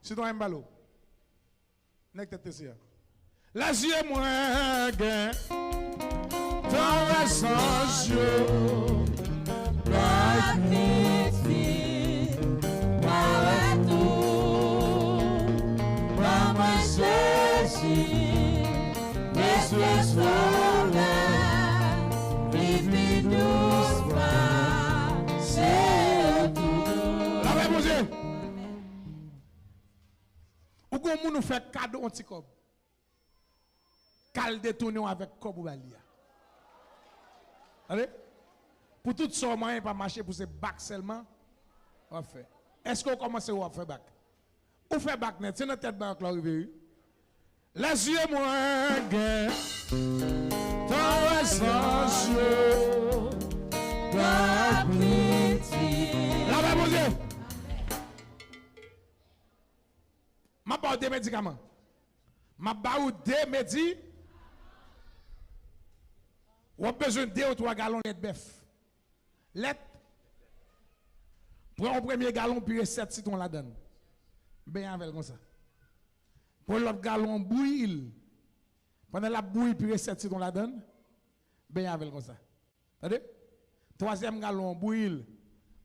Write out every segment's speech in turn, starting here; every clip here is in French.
Si tu as un ballot, n'est-ce que tu es les yeux moins gain, dans la sans yeux, magnifique, par tout, par ma chercher, les yeux sauvés, vite doucement, c'est tout. La paix, mon Dieu. Ou comment nous fait cadeau anti-cob? Cal détourner avec cob ou balia. Allez? Pour tout ça, moyen pas marcher pour ce bac seulement. On fait. Est-ce qu'on commence à faire bac? Ou fait bac net? C'est notre tête bac là arrivé. Les yeux moins gains. Dans les sens yeux. La paix, mon Dieu. Ma pas des médicaments. Ma pas des médicaments. Ou a besoin de 2 ou 3 gallons de bœuf. Lettre. Prends un premier gallon, puis 7 citrons la donne. Bien avec comme ça. Pour l'autre gallon, bouille. Pendant la bouille, puis 7 citrons la donne. Bien avec comme ça. Attendez? 3e gallon, bouille.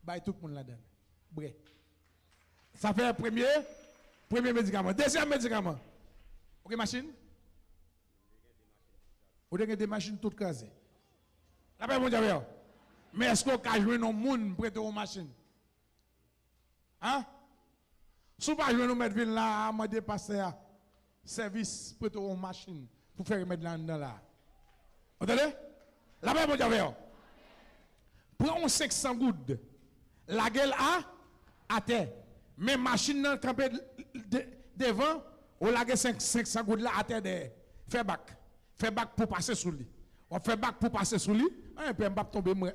Bah, tout le monde la donne. Bref. Ça fait premier médicament. 2e médicament. Ok, machine? Vous avez des machines toutes casées. La paix, mon Dieu. Mais est-ce qu'on peut jouer nos monde prêter aux machines? Hein? Si vous ne pouvez pas jouer nos mettre là, à dépasser à service prêter aux machines pour faire mettre là dedans là. Vous entendez? La paix, mon Dieu. Prenons 500 gouttes. La gueule à terre. Mais machine campée devant, on la 500 gouttes là à terre derrière. Fais bac. Fais bac pour passer sous lui. On fait bac pour passer sous lui. Un peu m'bap tomber moi.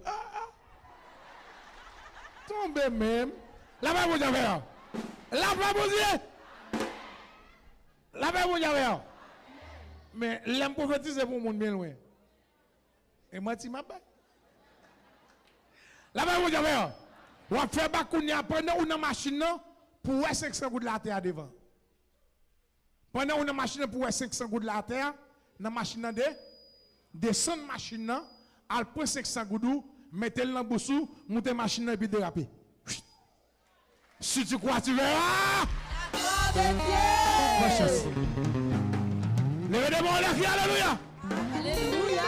Tomber même. La paix, mon Dieu. La paix, mon Dieu. La paix, mon Dieu. Mais l'aime prophétiser pour le monde bien loin. Et moi, tu m'as pas. La paix, mon Dieu. On fait bac pendant une machine pour 500 gouttes de la terre devant. Pendant une machine pour 500 gouttes de la terre. Dans la machine de descendre machine al prend 500 goudou mettez le dans boussou monter machine et puis déraper. Si tu crois tu verras. Levez les mains, alléluia. Alléluia.